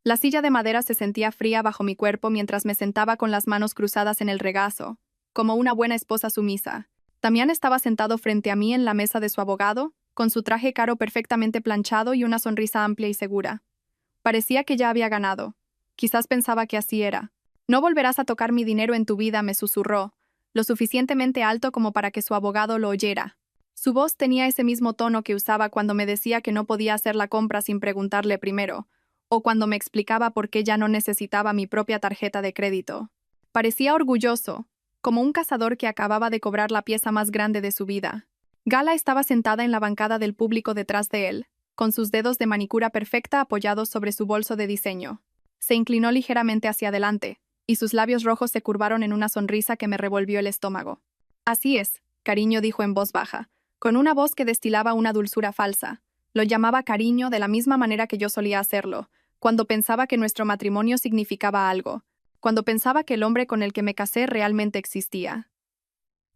La silla de madera se sentía fría bajo mi cuerpo mientras me sentaba con las manos cruzadas en el regazo, como una buena esposa sumisa. Damián estaba sentado frente a mí en la mesa de su abogado, con su traje caro perfectamente planchado y una sonrisa amplia y segura. Parecía que ya había ganado. Quizás pensaba que así era. No volverás a tocar mi dinero en tu vida, me susurró, lo suficientemente alto como para que su abogado lo oyera. Su voz tenía ese mismo tono que usaba cuando me decía que no podía hacer la compra sin preguntarle primero, o cuando me explicaba por qué ya no necesitaba mi propia tarjeta de crédito. Parecía orgulloso, como un cazador que acababa de cobrar la pieza más grande de su vida. Gala estaba sentada en la bancada del público detrás de él, con sus dedos de manicura perfecta apoyados sobre su bolso de diseño. Se inclinó ligeramente hacia adelante, y sus labios rojos se curvaron en una sonrisa que me revolvió el estómago. Así es, cariño, dijo en voz baja, con una voz que destilaba una dulzura falsa. Lo llamaba cariño de la misma manera que yo solía hacerlo, cuando pensaba que nuestro matrimonio significaba algo, cuando pensaba que el hombre con el que me casé realmente existía.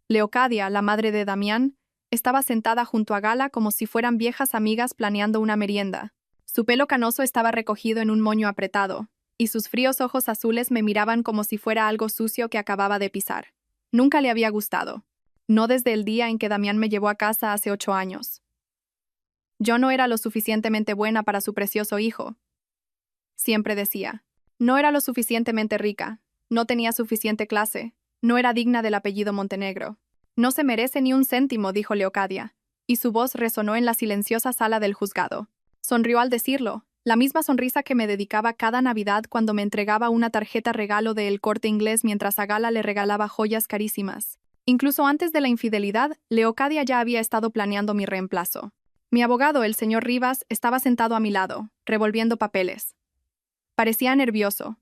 Leocadia, la madre de Damián, estaba sentada junto a Gala como si fueran viejas amigas planeando una merienda. Su pelo canoso estaba recogido en un moño apretado, y sus fríos ojos azules me miraban como si fuera algo sucio que acababa de pisar. Nunca le había gustado. No desde el día en que Damián me llevó a casa hace 8 años. Yo no era lo suficientemente buena para su precioso hijo. Siempre decía. No era lo suficientemente rica, no tenía suficiente clase, no era digna del apellido Montenegro. No se merece ni un céntimo, dijo Leocadia, y su voz resonó en la silenciosa sala del juzgado. Sonrió al decirlo, la misma sonrisa que me dedicaba cada Navidad cuando me entregaba una tarjeta regalo de El Corte Inglés mientras a Gala le regalaba joyas carísimas. Incluso antes de la infidelidad, Leocadia ya había estado planeando mi reemplazo. Mi abogado, el señor Rivas, estaba sentado a mi lado, revolviendo papeles. Parecía nervioso,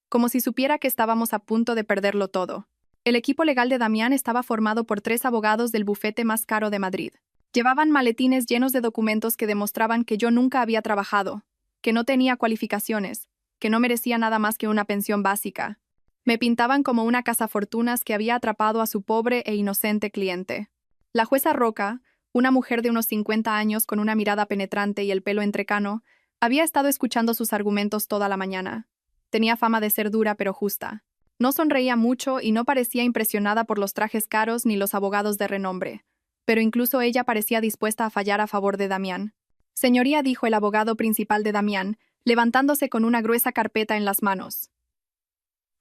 como si supiera que estábamos a punto de perderlo todo. El equipo legal de Damián estaba formado por 3 abogados del bufete más caro de Madrid. Llevaban maletines llenos de documentos que demostraban que yo nunca había trabajado, que no tenía cualificaciones, que no merecía nada más que una pensión básica. Me pintaban como una cazafortunas que había atrapado a su pobre e inocente cliente. La jueza Roca, una mujer de unos 50 años con una mirada penetrante y el pelo entrecano, había estado escuchando sus argumentos toda la mañana. Tenía fama de ser dura pero justa. No sonreía mucho y no parecía impresionada por los trajes caros ni los abogados de renombre, pero incluso ella parecía dispuesta a fallar a favor de Damián. Señoría, dijo el abogado principal de Damián, levantándose con una gruesa carpeta en las manos.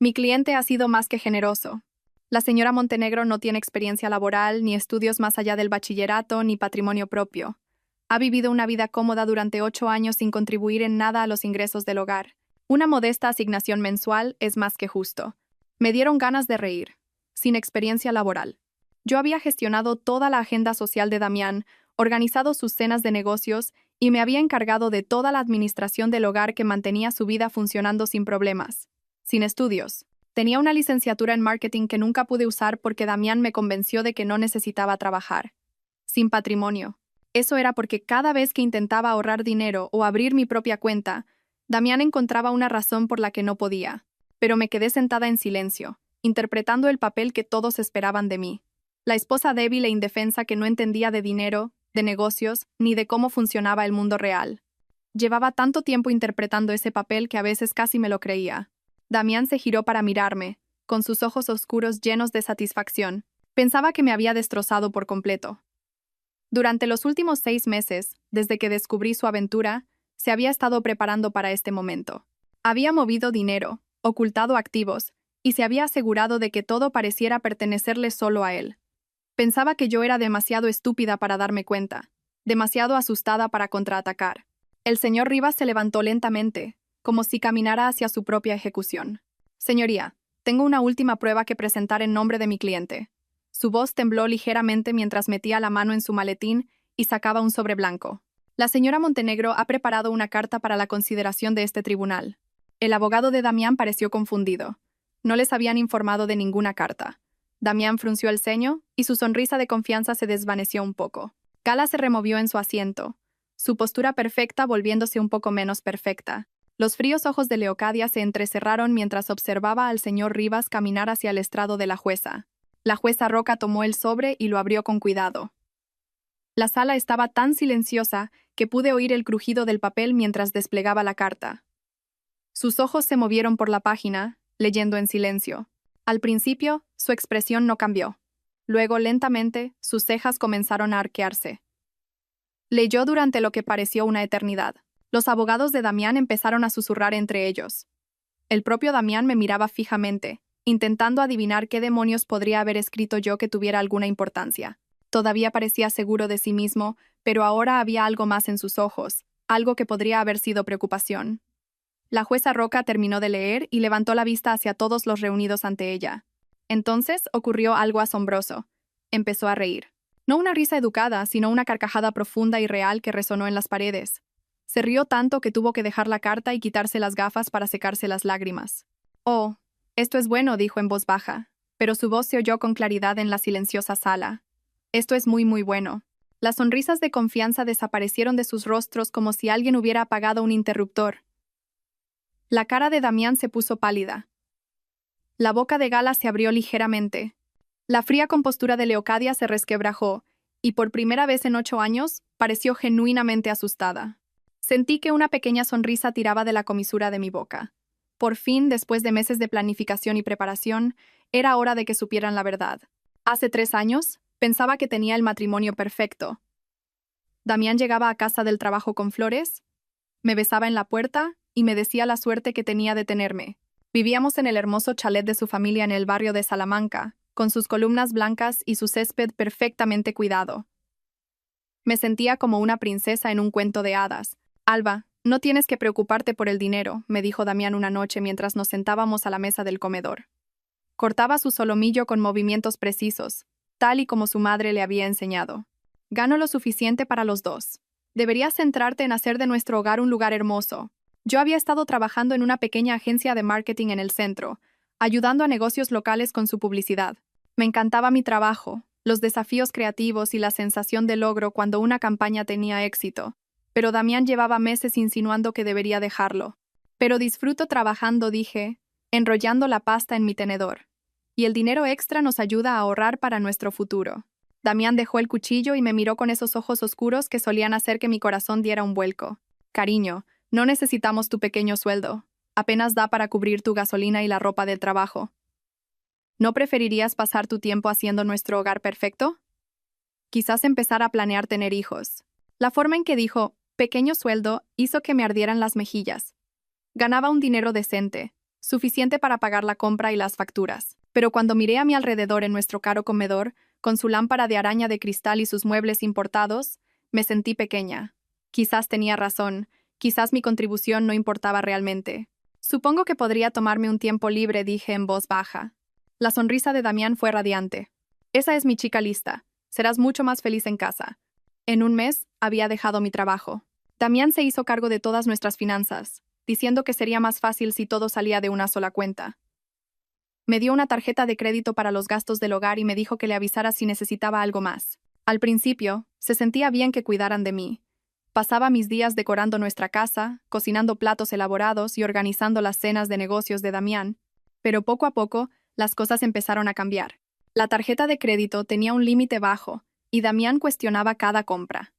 Mi cliente ha sido más que generoso. La señora Montenegro no tiene experiencia laboral, ni estudios más allá del bachillerato, ni patrimonio propio. Ha vivido una vida cómoda durante 8 años sin contribuir en nada a los ingresos del hogar. Una modesta asignación mensual es más que justo. Me dieron ganas de reír. Sin experiencia laboral. Yo había gestionado toda la agenda social de Damián, organizado sus cenas de negocios y me había encargado de toda la administración del hogar que mantenía su vida funcionando sin problemas. Sin estudios. Tenía una licenciatura en marketing que nunca pude usar porque Damián me convenció de que no necesitaba trabajar. Sin patrimonio. Eso era porque cada vez que intentaba ahorrar dinero o abrir mi propia cuenta, Damián encontraba una razón por la que no podía. Pero me quedé sentada en silencio, interpretando el papel que todos esperaban de mí. La esposa débil e indefensa que no entendía de dinero, de negocios, ni de cómo funcionaba el mundo real. Llevaba tanto tiempo interpretando ese papel que a veces casi me lo creía. Damián se giró para mirarme, con sus ojos oscuros llenos de satisfacción. Pensaba que me había destrozado por completo. Durante los últimos 6 meses, desde que descubrí su aventura, se había estado preparando para este momento. Había movido dinero, ocultado activos, y se había asegurado de que todo pareciera pertenecerle solo a él. Pensaba que yo era demasiado estúpida para darme cuenta, demasiado asustada para contraatacar. El señor Rivas se levantó lentamente, como si caminara hacia su propia ejecución. Señoría, tengo una última prueba que presentar en nombre de mi cliente. Su voz tembló ligeramente mientras metía la mano en su maletín y sacaba un sobre blanco. La señora Montenegro ha preparado una carta para la consideración de este tribunal. El abogado de Damián pareció confundido. No les habían informado de ninguna carta. Damián frunció el ceño y su sonrisa de confianza se desvaneció un poco. Gala se removió en su asiento, su postura perfecta volviéndose un poco menos perfecta. Los fríos ojos de Leocadia se entrecerraron mientras observaba al señor Rivas caminar hacia el estrado de la jueza. La jueza Roca tomó el sobre y lo abrió con cuidado. La sala estaba tan silenciosa que pude oír el crujido del papel mientras desplegaba la carta. Sus ojos se movieron por la página, leyendo en silencio. Al principio, su expresión no cambió. Luego, lentamente, sus cejas comenzaron a arquearse. Leyó durante lo que pareció una eternidad. Los abogados de Damián empezaron a susurrar entre ellos. El propio Damián me miraba fijamente, intentando adivinar qué demonios podría haber escrito yo que tuviera alguna importancia. Todavía parecía seguro de sí mismo, pero ahora había algo más en sus ojos, algo que podría haber sido preocupación. La jueza Roca terminó de leer y levantó la vista hacia todos los reunidos ante ella. Entonces ocurrió algo asombroso. Empezó a reír. No una risa educada, sino una carcajada profunda y real que resonó en las paredes. Se rió tanto que tuvo que dejar la carta y quitarse las gafas para secarse las lágrimas. «Oh, esto es bueno», dijo en voz baja, pero su voz se oyó con claridad en la silenciosa sala. «Esto es muy, muy bueno». Las sonrisas de confianza desaparecieron de sus rostros como si alguien hubiera apagado un interruptor. La cara de Damián se puso pálida. La boca de Gala se abrió ligeramente. La fría compostura de Leocadia se resquebrajó, y por primera vez en 8 años, pareció genuinamente asustada. Sentí que una pequeña sonrisa tiraba de la comisura de mi boca. Por fin, después de meses de planificación y preparación, era hora de que supieran la verdad. Hace 3 años, pensaba que tenía el matrimonio perfecto. Damián llegaba a casa del trabajo con flores, me besaba en la puerta y me decía la suerte que tenía de tenerme. Vivíamos en el hermoso chalet de su familia en el barrio de Salamanca, con sus columnas blancas y su césped perfectamente cuidado. Me sentía como una princesa en un cuento de hadas. «Alba, no tienes que preocuparte por el dinero», me dijo Damián una noche mientras nos sentábamos a la mesa del comedor. Cortaba su solomillo con movimientos precisos, tal y como su madre le había enseñado. «Gano lo suficiente para los dos. Deberías centrarte en hacer de nuestro hogar un lugar hermoso». Yo había estado trabajando en una pequeña agencia de marketing en el centro, ayudando a negocios locales con su publicidad. Me encantaba mi trabajo, los desafíos creativos y la sensación de logro cuando una campaña tenía éxito. Pero Damián llevaba meses insinuando que debería dejarlo. «Pero disfruto trabajando», dije, enrollando la pasta en mi tenedor. «Y el dinero extra nos ayuda a ahorrar para nuestro futuro». Damián dejó el cuchillo y me miró con esos ojos oscuros que solían hacer que mi corazón diera un vuelco. «Cariño, no necesitamos tu pequeño sueldo. Apenas da para cubrir tu gasolina y la ropa del trabajo. ¿No preferirías pasar tu tiempo haciendo nuestro hogar perfecto? Quizás empezar a planear tener hijos». La forma en que dijo «pequeño sueldo» hizo que me ardieran las mejillas. Ganaba un dinero decente, suficiente para pagar la compra y las facturas. Pero cuando miré a mi alrededor en nuestro caro comedor, con su lámpara de araña de cristal y sus muebles importados, me sentí pequeña. Quizás tenía razón. Quizás mi contribución no importaba realmente. «Supongo que podría tomarme un tiempo libre», dije en voz baja. La sonrisa de Damián fue radiante. «Esa es mi chica lista. Serás mucho más feliz en casa». En un mes, había dejado mi trabajo. Damián se hizo cargo de todas nuestras finanzas, diciendo que sería más fácil si todo salía de una sola cuenta. Me dio una tarjeta de crédito para los gastos del hogar y me dijo que le avisara si necesitaba algo más. Al principio, se sentía bien que cuidaran de mí. Pasaba mis días decorando nuestra casa, cocinando platos elaborados y organizando las cenas de negocios de Damián, pero poco a poco las cosas empezaron a cambiar. La tarjeta de crédito tenía un límite bajo y Damián cuestionaba cada compra.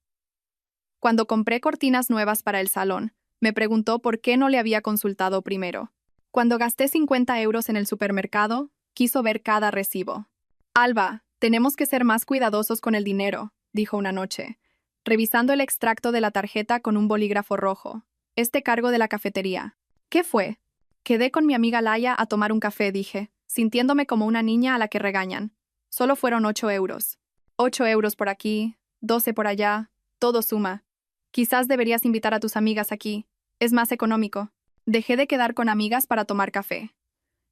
Cuando compré cortinas nuevas para el salón, me preguntó por qué no le había consultado primero. Cuando gasté 50 euros en el supermercado, quiso ver cada recibo. «Alba, tenemos que ser más cuidadosos con el dinero», dijo una noche, revisando el extracto de la tarjeta con un bolígrafo rojo. «Este cargo de la cafetería». «¿Qué fue?» «Quedé con mi amiga Laia a tomar un café», dije, sintiéndome como una niña a la que regañan. Solo fueron 8 euros. 8 euros por aquí, 12 por allá, todo suma. Quizás deberías invitar a tus amigas aquí. Es más económico. Dejé de quedar con amigas para tomar café.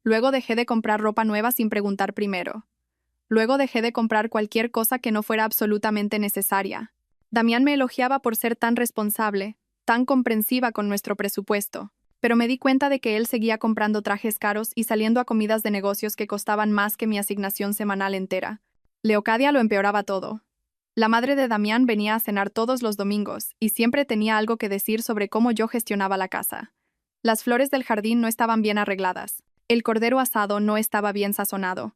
Luego dejé de comprar ropa nueva sin preguntar primero. Luego dejé de comprar cualquier cosa que no fuera absolutamente necesaria. Damián me elogiaba por ser tan responsable, tan comprensiva con nuestro presupuesto, pero me di cuenta de que él seguía comprando trajes caros y saliendo a comidas de negocios que costaban más que mi asignación semanal entera. Leocadia lo empeoraba todo. La madre de Damián venía a cenar todos los domingos y siempre tenía algo que decir sobre cómo yo gestionaba la casa. Las flores del jardín no estaban bien arregladas. El cordero asado no estaba bien sazonado.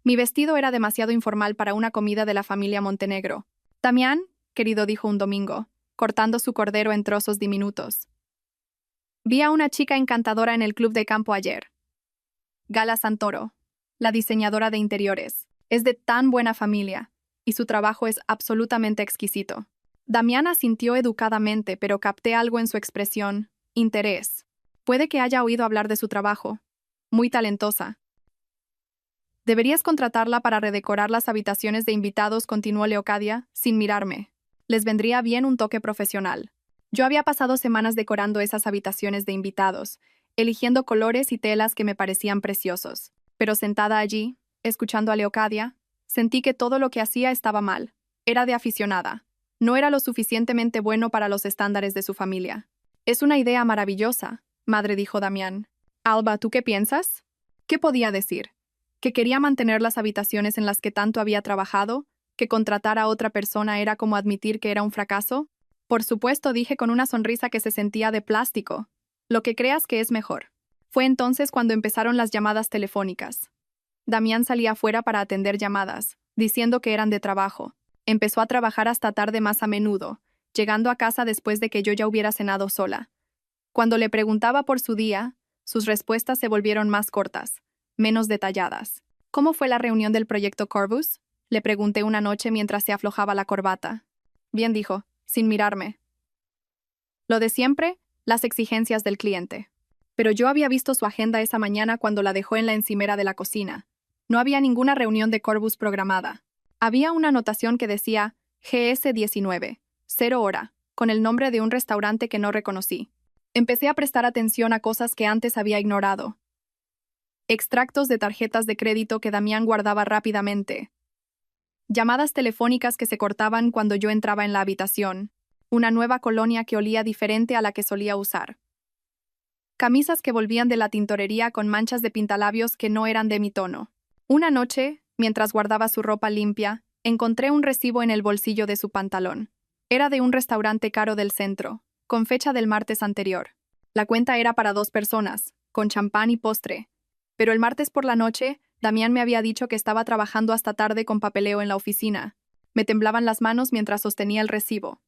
Mi vestido era demasiado informal para una comida de la familia Montenegro. «Damián, querido», dijo un domingo, cortando su cordero en trozos diminutos. Vi a una chica encantadora en el club de campo ayer. Gala Santoro, la diseñadora de interiores. Es de tan buena familia, y su trabajo es absolutamente exquisito. Damián asintió educadamente, pero capté algo en su expresión: interés. Puede que haya oído hablar de su trabajo. Muy talentosa. Deberías contratarla para redecorar las habitaciones de invitados, continuó Leocadia, sin mirarme. Les vendría bien un toque profesional. Yo había pasado semanas decorando esas habitaciones de invitados, eligiendo colores y telas que me parecían preciosos. Pero sentada allí, escuchando a Leocadia, sentí que todo lo que hacía estaba mal. Era de aficionada. No era lo suficientemente bueno para los estándares de su familia. Es una idea maravillosa, madre, dijo Damián. Alba, ¿tú qué piensas? ¿Qué podía decir? ¿Que quería mantener las habitaciones en las que tanto había trabajado? ¿Que contratar a otra persona era como admitir que era un fracaso? Por supuesto, dije con una sonrisa que se sentía de plástico. Lo que creas que es mejor. Fue entonces cuando empezaron las llamadas telefónicas. Damián salía afuera para atender llamadas, diciendo que eran de trabajo. Empezó a trabajar hasta tarde más a menudo, llegando a casa después de que yo ya hubiera cenado sola. Cuando le preguntaba por su día, sus respuestas se volvieron más cortas, menos detalladas. ¿Cómo fue la reunión del proyecto Corvus? Le pregunté una noche mientras se aflojaba la corbata. Bien, dijo, sin mirarme. Lo de siempre, las exigencias del cliente. Pero yo había visto su agenda esa mañana cuando la dejó en la encimera de la cocina. No había ninguna reunión de Corvus programada. Había una anotación que decía GS19, 0 hora, con el nombre de un restaurante que no reconocí. Empecé a prestar atención a cosas que antes había ignorado. Extractos de tarjetas de crédito que Damián guardaba rápidamente. Llamadas telefónicas que se cortaban cuando yo entraba en la habitación. Una nueva colonia que olía diferente a la que solía usar. Camisas que volvían de la tintorería con manchas de pintalabios que no eran de mi tono. Una noche, mientras guardaba su ropa limpia, encontré un recibo en el bolsillo de su pantalón. Era de un restaurante caro del centro, con fecha del martes anterior. La cuenta era para 2 personas, con champán y postre. Pero el martes por la noche, Damián me había dicho que estaba trabajando hasta tarde con papeleo en la oficina. Me temblaban las manos mientras sostenía el recibo.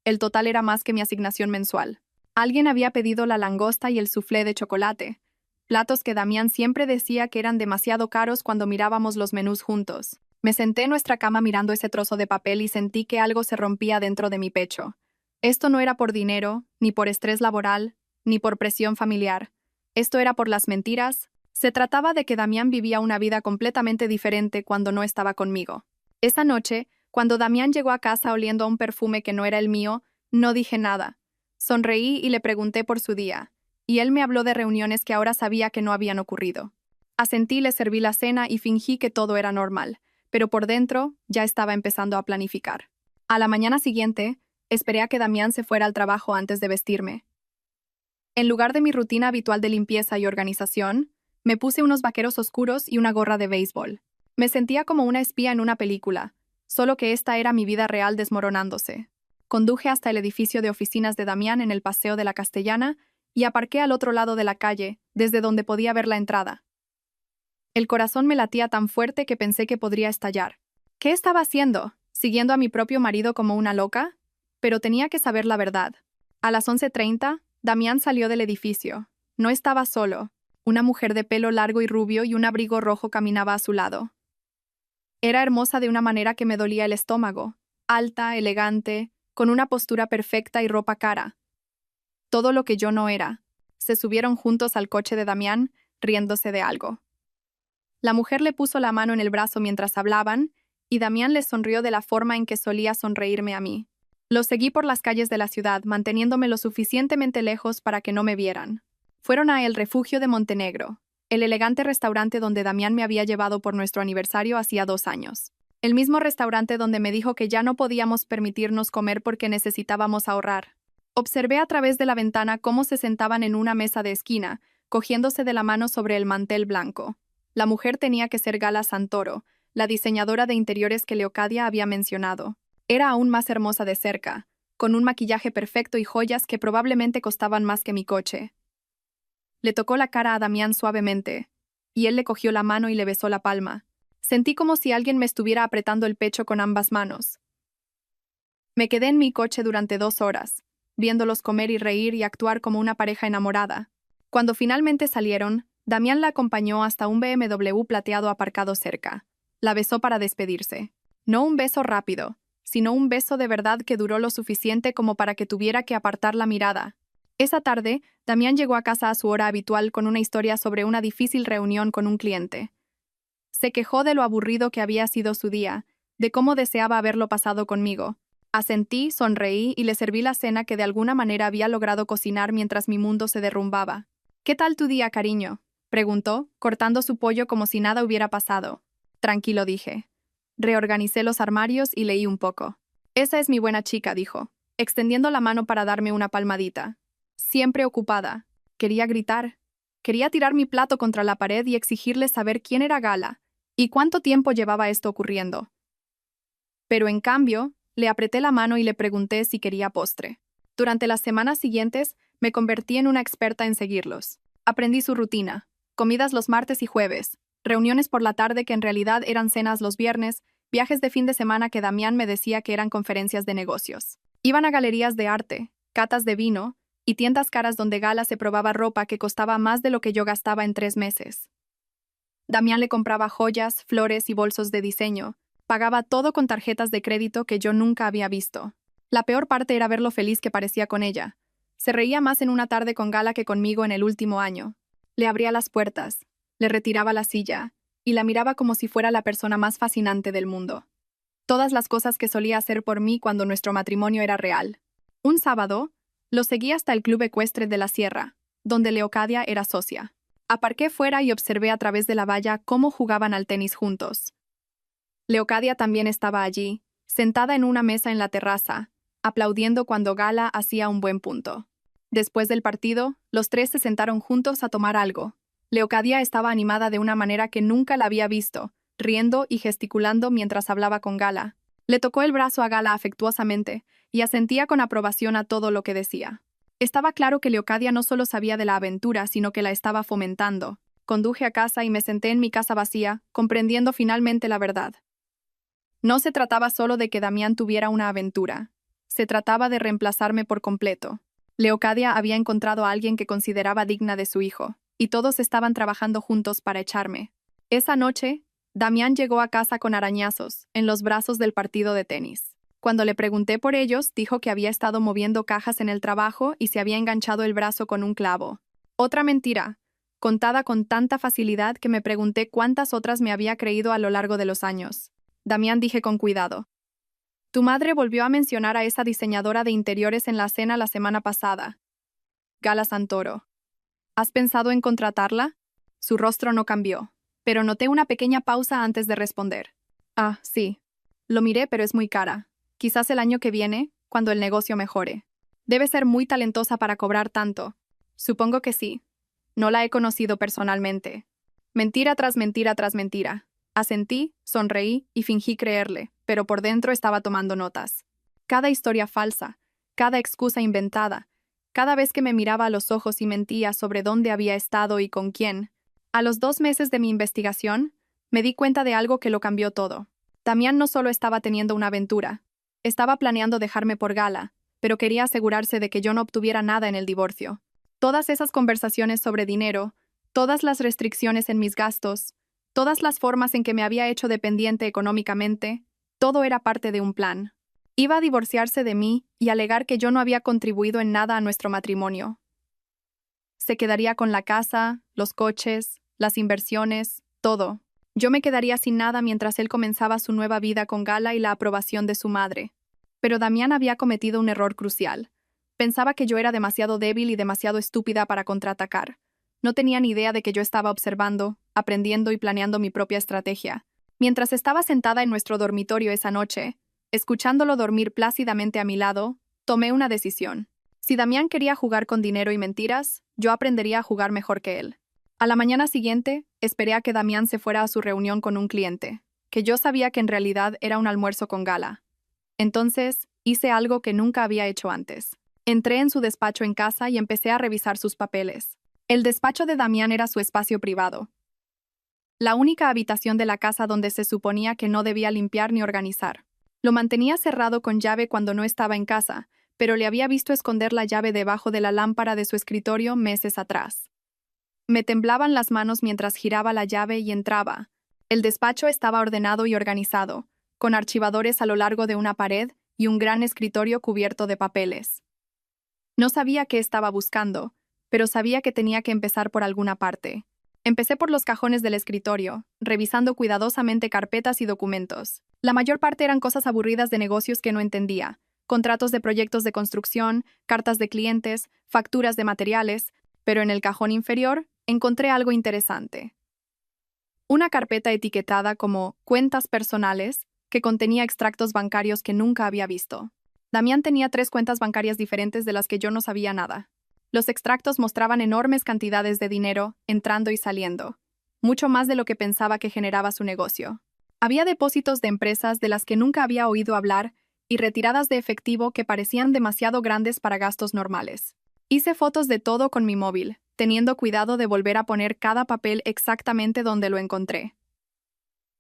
El total era más que mi asignación mensual. Alguien había pedido la langosta y el soufflé de chocolate, platos que Damián siempre decía que eran demasiado caros cuando mirábamos los menús juntos. Me senté en nuestra cama mirando ese trozo de papel y sentí que algo se rompía dentro de mi pecho. Esto no era por dinero, ni por estrés laboral, ni por presión familiar. Esto era por las mentiras. Se trataba de que Damián vivía una vida completamente diferente cuando no estaba conmigo. Esa noche, cuando Damián llegó a casa oliendo a un perfume que no era el mío, no dije nada. Sonreí y le pregunté por su día, y él me habló de reuniones que ahora sabía que no habían ocurrido. Asentí, le serví la cena y fingí que todo era normal, pero por dentro ya estaba empezando a planificar. A la mañana siguiente, esperé a que Damián se fuera al trabajo antes de vestirme. En lugar de mi rutina habitual de limpieza y organización, me puse unos vaqueros oscuros y una gorra de béisbol. Me sentía como una espía en una película, solo que esta era mi vida real desmoronándose. Conduje hasta el edificio de oficinas de Damián en el Paseo de la Castellana y aparqué al otro lado de la calle, desde donde podía ver la entrada. El corazón me latía tan fuerte que pensé que podría estallar. ¿Qué estaba haciendo? ¿Siguiendo a mi propio marido como una loca? Pero tenía que saber la verdad. A las 11:30, Damián salió del edificio. No estaba solo. Una mujer de pelo largo y rubio y un abrigo rojo caminaba a su lado. Era hermosa de una manera que me dolía el estómago. Alta, elegante, con una postura perfecta y ropa cara. Todo lo que yo no era. Se subieron juntos al coche de Damián, riéndose de algo. La mujer le puso la mano en el brazo mientras hablaban, y Damián le sonrió de la forma en que solía sonreírme a mí. Lo seguí por las calles de la ciudad, manteniéndome lo suficientemente lejos para que no me vieran. Fueron a El Refugio de Montenegro, el elegante restaurante donde Damián me había llevado por nuestro aniversario hacía 2 años. El mismo restaurante donde me dijo que ya no podíamos permitirnos comer porque necesitábamos ahorrar. Observé a través de la ventana cómo se sentaban en una mesa de esquina, cogiéndose de la mano sobre el mantel blanco. La mujer tenía que ser Gala Santoro, la diseñadora de interiores que Leocadia había mencionado. Era aún más hermosa de cerca, con un maquillaje perfecto y joyas que probablemente costaban más que mi coche. Le tocó la cara a Damián suavemente, y él le cogió la mano y le besó la palma. Sentí como si alguien me estuviera apretando el pecho con ambas manos. Me quedé en mi coche durante 2 horas, viéndolos comer y reír y actuar como una pareja enamorada. Cuando finalmente salieron, Damián la acompañó hasta un BMW plateado aparcado cerca. La besó para despedirse. No un beso rápido, sino un beso de verdad que duró lo suficiente como para que tuviera que apartar la mirada. Esa tarde, Damián llegó a casa a su hora habitual con una historia sobre una difícil reunión con un cliente. Se quejó de lo aburrido que había sido su día, de cómo deseaba haberlo pasado conmigo. Asentí, sonreí y le serví la cena que de alguna manera había logrado cocinar mientras mi mundo se derrumbaba. «¿Qué tal tu día, cariño?», preguntó, cortando su pollo como si nada hubiera pasado. «Tranquilo», dije. Reorganicé los armarios y leí un poco. «Esa es mi buena chica», dijo, extendiendo la mano para darme una palmadita. Siempre ocupada. Quería gritar. Quería tirar mi plato contra la pared y exigirle saber quién era Gala y cuánto tiempo llevaba esto ocurriendo. Pero en cambio, le apreté la mano y le pregunté si quería postre. Durante las semanas siguientes, me convertí en una experta en seguirlos. Aprendí su rutina. Comidas los martes y jueves, reuniones por la tarde que en realidad eran cenas los viernes, viajes de fin de semana que Damián me decía que eran conferencias de negocios. Iban a galerías de arte, catas de vino y tiendas caras donde Gala se probaba ropa que costaba más de lo que yo gastaba en 3 meses. Damián le compraba joyas, flores y bolsos de diseño. Pagaba todo con tarjetas de crédito que yo nunca había visto. La peor parte era ver lo feliz que parecía con ella. Se reía más en una tarde con Gala que conmigo en el último año. Le abría las puertas, le retiraba la silla, y la miraba como si fuera la persona más fascinante del mundo. Todas las cosas que solía hacer por mí cuando nuestro matrimonio era real. Un sábado, lo seguí hasta el club ecuestre de la Sierra, donde Leocadia era socia. Aparqué fuera y observé a través de la valla cómo jugaban al tenis juntos. Leocadia también estaba allí, sentada en una mesa en la terraza, aplaudiendo cuando Gala hacía un buen punto. Después del partido, los tres se sentaron juntos a tomar algo. Leocadia estaba animada de una manera que nunca la había visto, riendo y gesticulando mientras hablaba con Gala. Le tocó el brazo a Gala afectuosamente y asentía con aprobación a todo lo que decía. Estaba claro que Leocadia no solo sabía de la aventura, sino que la estaba fomentando. Conduje a casa y me senté en mi casa vacía, comprendiendo finalmente la verdad. No se trataba solo de que Damián tuviera una aventura. Se trataba de reemplazarme por completo. Leocadia había encontrado a alguien que consideraba digna de su hijo, y todos estaban trabajando juntos para echarme. Esa noche, Damián llegó a casa con arañazos en los brazos del partido de tenis. Cuando le pregunté por ellos, dijo que había estado moviendo cajas en el trabajo y se había enganchado el brazo con un clavo. Otra mentira, contada con tanta facilidad que me pregunté cuántas otras me había creído a lo largo de los años. Damián, dije con cuidado. Tu madre volvió a mencionar a esa diseñadora de interiores en la cena la semana pasada. Gala Santoro. ¿Has pensado en contratarla? Su rostro no cambió, pero noté una pequeña pausa antes de responder. Ah, sí. Lo miré, pero es muy cara. Quizás el año que viene, cuando el negocio mejore. Debe ser muy talentosa para cobrar tanto. Supongo que sí. No la he conocido personalmente. Mentira tras mentira tras mentira. Asentí, sonreí y fingí creerle, pero por dentro estaba tomando notas. Cada historia falsa, cada excusa inventada, cada vez que me miraba a los ojos y mentía sobre dónde había estado y con quién. A los 2 meses de mi investigación, me di cuenta de algo que lo cambió todo. Damián no solo estaba teniendo una aventura, estaba planeando dejarme por Gala, pero quería asegurarse de que yo no obtuviera nada en el divorcio. Todas esas conversaciones sobre dinero, todas las restricciones en mis gastos, todas las formas en que me había hecho dependiente económicamente, todo era parte de un plan. Iba a divorciarse de mí y alegar que yo no había contribuido en nada a nuestro matrimonio. Se quedaría con la casa, los coches, las inversiones, todo. Yo me quedaría sin nada mientras él comenzaba su nueva vida con Gala y la aprobación de su madre. Pero Damián había cometido un error crucial. Pensaba que yo era demasiado débil y demasiado estúpida para contraatacar. No tenía ni idea de que yo estaba observando, aprendiendo y planeando mi propia estrategia. Mientras estaba sentada en nuestro dormitorio esa noche, escuchándolo dormir plácidamente a mi lado, tomé una decisión. Si Damián quería jugar con dinero y mentiras, yo aprendería a jugar mejor que él. A la mañana siguiente, esperé a que Damián se fuera a su reunión con un cliente, que yo sabía que en realidad era un almuerzo con Gala. Entonces, hice algo que nunca había hecho antes. Entré en su despacho en casa y empecé a revisar sus papeles. El despacho de Damián era su espacio privado. La única habitación de la casa donde se suponía que no debía limpiar ni organizar. Lo mantenía cerrado con llave cuando no estaba en casa, pero le había visto esconder la llave debajo de la lámpara de su escritorio meses atrás. Me temblaban las manos mientras giraba la llave y entraba. El despacho estaba ordenado y organizado, con archivadores a lo largo de una pared y un gran escritorio cubierto de papeles. No sabía qué estaba buscando, pero sabía que tenía que empezar por alguna parte. Empecé por los cajones del escritorio, revisando cuidadosamente carpetas y documentos. La mayor parte eran cosas aburridas de negocios que no entendía: contratos de proyectos de construcción, cartas de clientes, facturas de materiales, pero en el cajón inferior encontré algo interesante. Una carpeta etiquetada como cuentas personales que contenía extractos bancarios que nunca había visto. Damián tenía 3 cuentas bancarias diferentes de las que yo no sabía nada. Los extractos mostraban enormes cantidades de dinero entrando y saliendo, mucho más de lo que pensaba que generaba su negocio. Había depósitos de empresas de las que nunca había oído hablar y retiradas de efectivo que parecían demasiado grandes para gastos normales. Hice fotos de todo con mi móvil, teniendo cuidado de volver a poner cada papel exactamente donde lo encontré.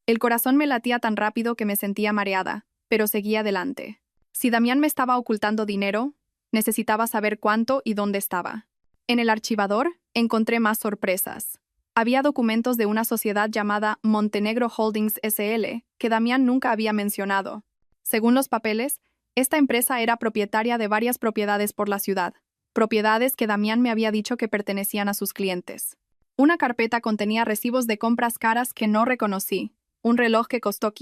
El corazón me latía tan rápido que me sentía mareada, pero seguía adelante. Si Damián me estaba ocultando dinero, necesitaba saber cuánto y dónde estaba. En el archivador encontré más sorpresas. Había documentos de una sociedad llamada Montenegro Holdings SL que Damián nunca había mencionado. Según los papeles, esta empresa era propietaria de varias propiedades por la ciudad, propiedades que Damián me había dicho que pertenecían a sus clientes. Una carpeta contenía recibos de compras caras que no reconocí, un reloj que costó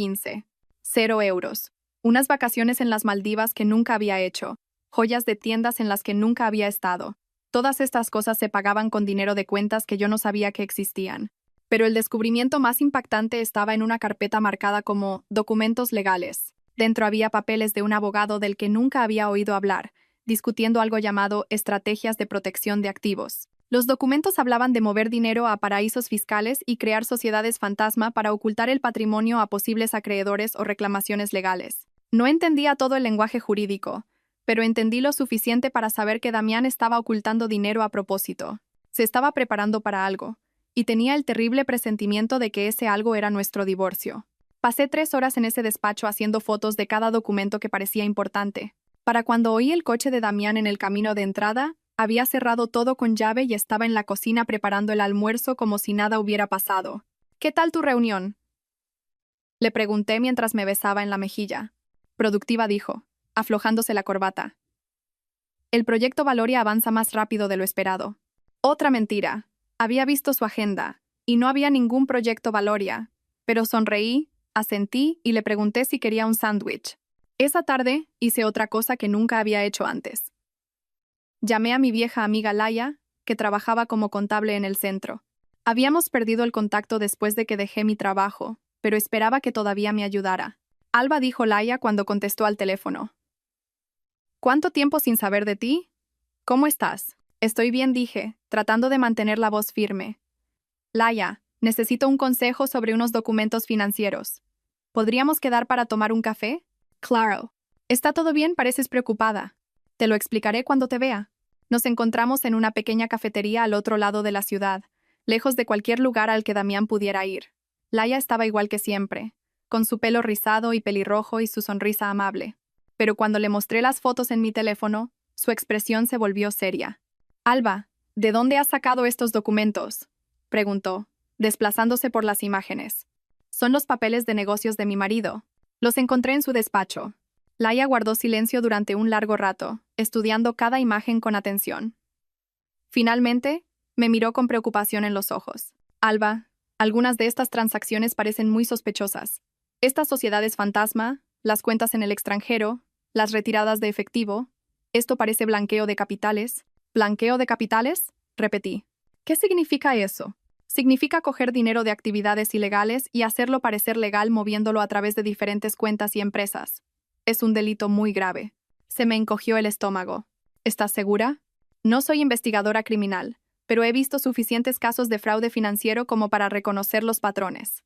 0 euros, unas vacaciones en las Maldivas que nunca había hecho, joyas de tiendas en las que nunca había estado. Todas estas cosas se pagaban con dinero de cuentas que yo no sabía que existían. Pero el descubrimiento más impactante estaba en una carpeta marcada como documentos legales. Dentro había papeles de un abogado del que nunca había oído hablar, discutiendo algo llamado estrategias de protección de activos. Los documentos hablaban de mover dinero a paraísos fiscales y crear sociedades fantasma para ocultar el patrimonio a posibles acreedores o reclamaciones legales. No entendía todo el lenguaje jurídico, pero entendí lo suficiente para saber que Damián estaba ocultando dinero a propósito. Se estaba preparando para algo, y tenía el terrible presentimiento de que ese algo era nuestro divorcio. Pasé 3 horas en ese despacho haciendo fotos de cada documento que parecía importante. Para cuando oí el coche de Damián en el camino de entrada, había cerrado todo con llave y estaba en la cocina preparando el almuerzo como si nada hubiera pasado. ¿Qué tal tu reunión?, le pregunté mientras me besaba en la mejilla. Productiva, dijo, aflojándose la corbata. El proyecto Valoria avanza más rápido de lo esperado. Otra mentira. Había visto su agenda, y no había ningún proyecto Valoria, pero sonreí, asentí y le pregunté si quería un sándwich. Esa tarde hice otra cosa que nunca había hecho antes. Llamé a mi vieja amiga Laia, que trabajaba como contable en el centro. Habíamos perdido el contacto después de que dejé mi trabajo, pero esperaba que todavía me ayudara. Alba, dijo Laia cuando contestó al teléfono. ¿Cuánto tiempo sin saber de ti? ¿Cómo estás? Estoy bien, dije, tratando de mantener la voz firme. Laia, necesito un consejo sobre unos documentos financieros. ¿Podríamos quedar para tomar un café? Claro. ¿Está todo bien? Pareces preocupada. Te lo explicaré cuando te vea. Nos encontramos en una pequeña cafetería al otro lado de la ciudad, lejos de cualquier lugar al que Damián pudiera ir. Laia estaba igual que siempre, con su pelo rizado y pelirrojo y su sonrisa amable. Pero cuando le mostré las fotos en mi teléfono, su expresión se volvió seria. Alba, ¿de dónde has sacado estos documentos?, preguntó, desplazándose por las imágenes. Son los papeles de negocios de mi marido. Los encontré en su despacho. Laia guardó silencio durante un largo rato, estudiando cada imagen con atención. Finalmente, me miró con preocupación en los ojos. Alba, algunas de estas transacciones parecen muy sospechosas. Estas sociedades fantasma, las cuentas en el extranjero, las retiradas de efectivo, esto parece blanqueo de capitales. ¿Blanqueo de capitales?, repetí. ¿Qué significa eso? Significa coger dinero de actividades ilegales y hacerlo parecer legal moviéndolo a través de diferentes cuentas y empresas. Es un delito muy grave. Se me encogió el estómago. ¿Estás segura? No soy investigadora criminal, pero he visto suficientes casos de fraude financiero como para reconocer los patrones.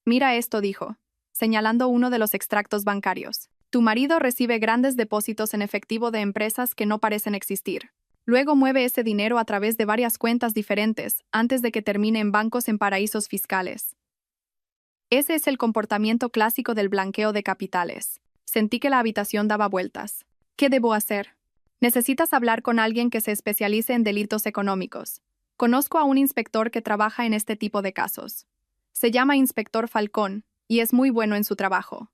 Mira esto, dijo, señalando uno de los extractos bancarios. Tu marido recibe grandes depósitos en efectivo de empresas que no parecen existir. Luego mueve ese dinero a través de varias cuentas diferentes antes de que termine en bancos en paraísos fiscales. Ese es el comportamiento clásico del blanqueo de capitales. Sentí que la habitación daba vueltas. ¿Qué debo hacer? Necesitas hablar con alguien que se especialice en delitos económicos. Conozco a un inspector que trabaja en este tipo de casos. Se llama Inspector Falcón y es muy bueno en su trabajo.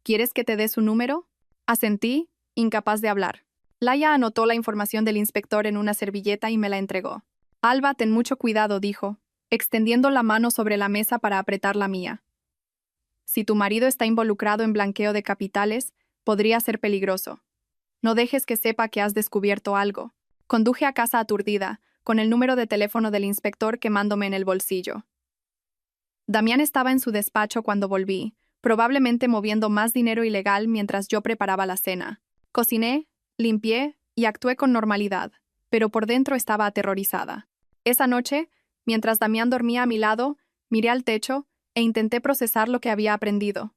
¿Quieres que te dé su número? Asentí, incapaz de hablar. Laia anotó la información del inspector en una servilleta y me la entregó. Alba, ten mucho cuidado, dijo, extendiendo la mano sobre la mesa para apretar la mía. Si tu marido está involucrado en blanqueo de capitales, podría ser peligroso. No dejes que sepa que has descubierto algo. Conduje a casa aturdida, con el número de teléfono del inspector quemándome en el bolsillo. Damián estaba en su despacho cuando volví, probablemente moviendo más dinero ilegal mientras yo preparaba la cena. Cociné, limpié y actué con normalidad, pero por dentro estaba aterrorizada. Esa noche, mientras Damián dormía a mi lado, miré al techo e intenté procesar lo que había aprendido.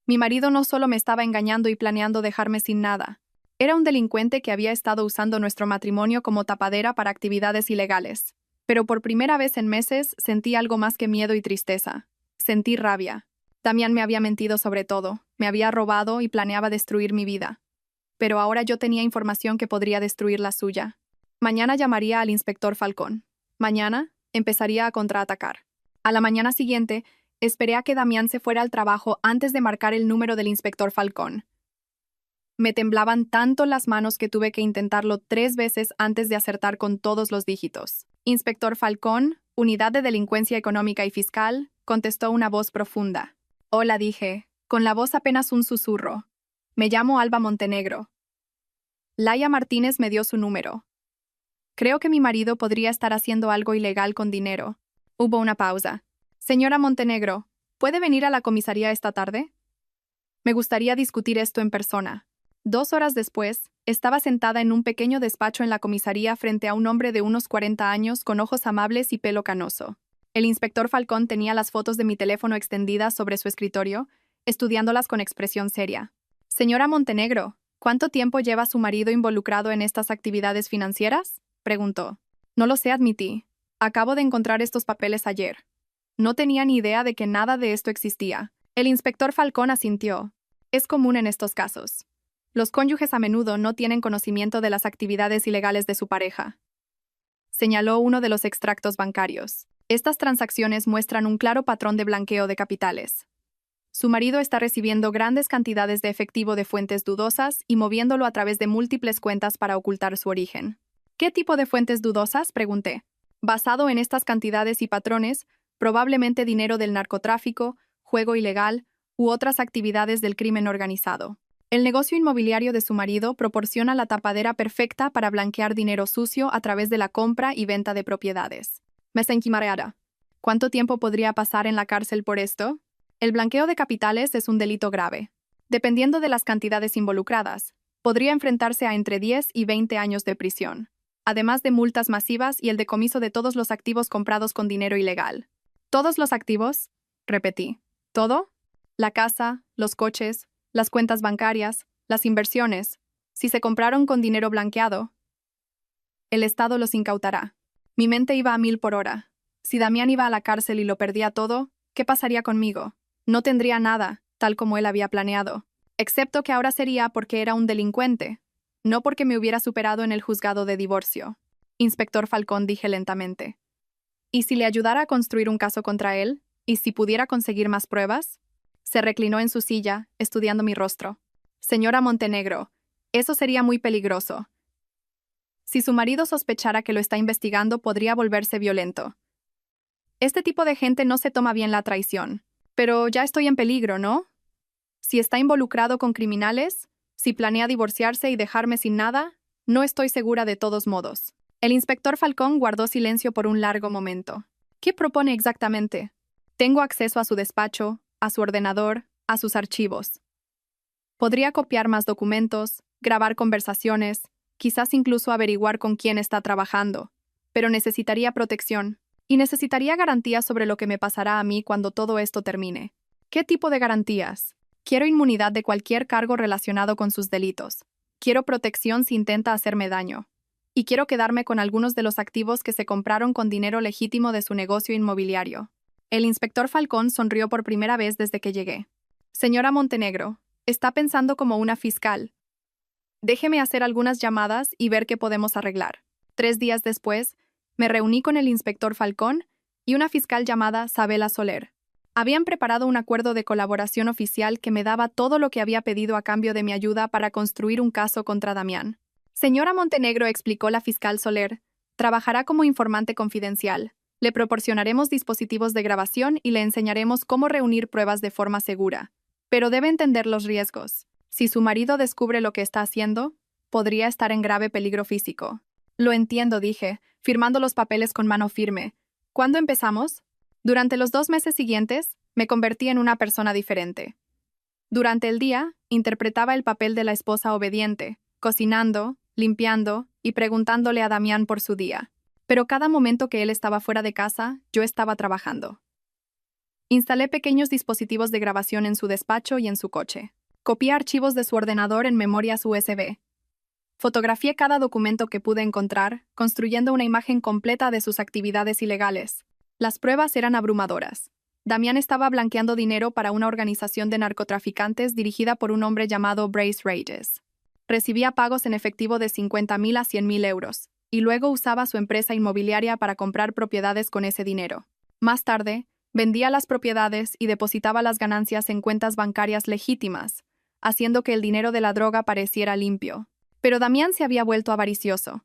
Mi marido no solo me estaba engañando y planeando dejarme sin nada. Era un delincuente que había estado usando nuestro matrimonio como tapadera para actividades ilegales. Pero por primera vez en meses sentí algo más que miedo y tristeza. Sentí rabia. Damián me había mentido sobre todo, me había robado y planeaba destruir mi vida. Pero ahora yo tenía información que podría destruir la suya. Mañana llamaría al inspector Falcón. Mañana empezaría a contraatacar. A la mañana siguiente, esperé a que Damián se fuera al trabajo antes de marcar el número del inspector Falcón. Me temblaban tanto las manos que tuve que intentarlo 3 veces antes de acertar con todos los dígitos. Inspector Falcón, Unidad de Delincuencia Económica y Fiscal, contestó una voz profunda. Hola, dije, con la voz apenas un susurro. Me llamo Alba Montenegro. Laia Martínez me dio su número. Creo que mi marido podría estar haciendo algo ilegal con dinero. Hubo una pausa. Señora Montenegro, ¿puede venir a la comisaría esta tarde? Me gustaría discutir esto en persona. 2 horas después, estaba sentada en un pequeño despacho en la comisaría frente a un hombre de unos 40 años con ojos amables y pelo canoso. El inspector Falcón tenía las fotos de mi teléfono extendidas sobre su escritorio, estudiándolas con expresión seria. Señora Montenegro, ¿cuánto tiempo lleva su marido involucrado en estas actividades financieras? Preguntó. No lo sé, admití. Acabo de encontrar estos papeles ayer. No tenía ni idea de que nada de esto existía. El inspector Falcón asintió. Es común en estos casos. Los cónyuges a menudo no tienen conocimiento de las actividades ilegales de su pareja. Señaló uno de los extractos bancarios. Estas transacciones muestran un claro patrón de blanqueo de capitales. Su marido está recibiendo grandes cantidades de efectivo de fuentes dudosas y moviéndolo a través de múltiples cuentas para ocultar su origen. ¿Qué tipo de fuentes dudosas?, pregunté. Basado en estas cantidades y patrones, probablemente dinero del narcotráfico, juego ilegal u otras actividades del crimen organizado. El negocio inmobiliario de su marido proporciona la tapadera perfecta para blanquear dinero sucio a través de la compra y venta de propiedades. Me sentí mareada. ¿Cuánto tiempo podría pasar en la cárcel por esto? El blanqueo de capitales es un delito grave. Dependiendo de las cantidades involucradas, podría enfrentarse a entre 10 y 20 años de prisión, además de multas masivas y el decomiso de todos los activos comprados con dinero ilegal. ¿Todos los activos? Repetí. ¿Todo? La casa, los coches, las cuentas bancarias, las inversiones. Si se compraron con dinero blanqueado, el Estado los incautará. Mi mente iba a 1000 por hora. Si Damián iba a la cárcel y lo perdía todo, ¿qué pasaría conmigo? No tendría nada, tal como él había planeado. Excepto que ahora sería porque era un delincuente, no porque me hubiera superado en el juzgado de divorcio. Inspector Falcón, dije lentamente. ¿Y si le ayudara a construir un caso contra él? ¿Y si pudiera conseguir más pruebas? Se reclinó en su silla, estudiando mi rostro. Señora Montenegro, eso sería muy peligroso. Si su marido sospechara que lo está investigando, podría volverse violento. Este tipo de gente no se toma bien la traición. Pero ya estoy en peligro, ¿no? Si está involucrado con criminales, si planea divorciarse y dejarme sin nada, no estoy segura de todos modos. El inspector Falcón guardó silencio por un largo momento. ¿Qué propone exactamente? Tengo acceso a su despacho, a su ordenador, a sus archivos. Podría copiar más documentos, grabar conversaciones, quizás incluso averiguar con quién está trabajando, pero necesitaría protección y necesitaría garantías sobre lo que me pasará a mí cuando todo esto termine. ¿Qué tipo de garantías? Quiero inmunidad de cualquier cargo relacionado con sus delitos. Quiero protección si intenta hacerme daño. Y quiero quedarme con algunos de los activos que se compraron con dinero legítimo de su negocio inmobiliario. El inspector Falcón sonrió por primera vez desde que llegué. Señora Montenegro, está pensando como una fiscal. Déjeme hacer algunas llamadas y ver qué podemos arreglar. 3 días después, me reuní con el inspector Falcón y una fiscal llamada Sabela Soler. Habían preparado un acuerdo de colaboración oficial que me daba todo lo que había pedido a cambio de mi ayuda para construir un caso contra Damián. Señora Montenegro, explicó la fiscal Soler, trabajará como informante confidencial. Le proporcionaremos dispositivos de grabación y le enseñaremos cómo reunir pruebas de forma segura. Pero debe entender los riesgos. Si su marido descubre lo que está haciendo, podría estar en grave peligro físico. Lo entiendo, dije, firmando los papeles con mano firme. ¿Cuándo empezamos? Durante los 2 meses siguientes, me convertí en una persona diferente. Durante el día, interpretaba el papel de la esposa obediente, cocinando, limpiando y preguntándole a Damián por su día. Pero cada momento que él estaba fuera de casa, yo estaba trabajando. Instalé pequeños dispositivos de grabación en su despacho y en su coche. Copié archivos de su ordenador en memorias USB. Fotografié cada documento que pude encontrar, construyendo una imagen completa de sus actividades ilegales. Las pruebas eran abrumadoras. Damián estaba blanqueando dinero para una organización de narcotraficantes dirigida por un hombre llamado Brace Reyes. Recibía pagos en efectivo de 50.000 a 100.000 euros, y luego usaba su empresa inmobiliaria para comprar propiedades con ese dinero. Más tarde, vendía las propiedades y depositaba las ganancias en cuentas bancarias legítimas, haciendo que el dinero de la droga pareciera limpio. Pero Damián se había vuelto avaricioso.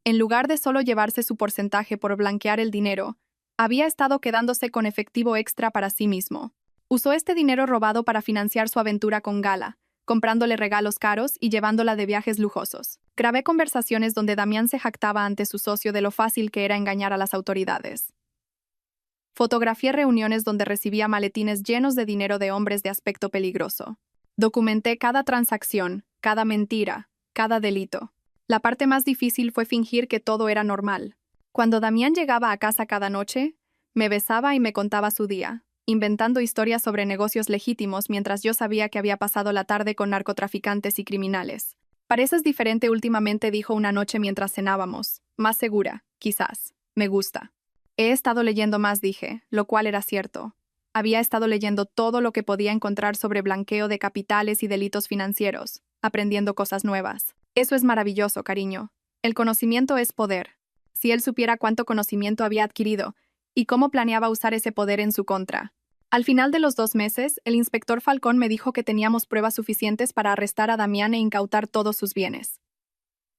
En lugar de solo llevarse su porcentaje por blanquear el dinero, había estado quedándose con efectivo extra para sí mismo. Usó este dinero robado para financiar su aventura con Gala, comprándole regalos caros y llevándola de viajes lujosos. Grabé conversaciones donde Damián se jactaba ante su socio de lo fácil que era engañar a las autoridades. Fotografié reuniones donde recibía maletines llenos de dinero de hombres de aspecto peligroso. Documenté cada transacción, cada mentira, cada delito. La parte más difícil fue fingir que todo era normal. Cuando Damián llegaba a casa cada noche, me besaba y me contaba su día, inventando historias sobre negocios legítimos mientras yo sabía que había pasado la tarde con narcotraficantes y criminales. Pareces diferente últimamente, dijo una noche mientras cenábamos. Más segura, quizás. Me gusta. He estado leyendo más, dije, lo cual era cierto. Había estado leyendo todo lo que podía encontrar sobre blanqueo de capitales y delitos financieros, aprendiendo cosas nuevas. Eso es maravilloso, cariño. El conocimiento es poder. Si él supiera cuánto conocimiento había adquirido y cómo planeaba usar ese poder en su contra. Al final de los 2 meses, el inspector Falcón me dijo que teníamos pruebas suficientes para arrestar a Damián e incautar todos sus bienes.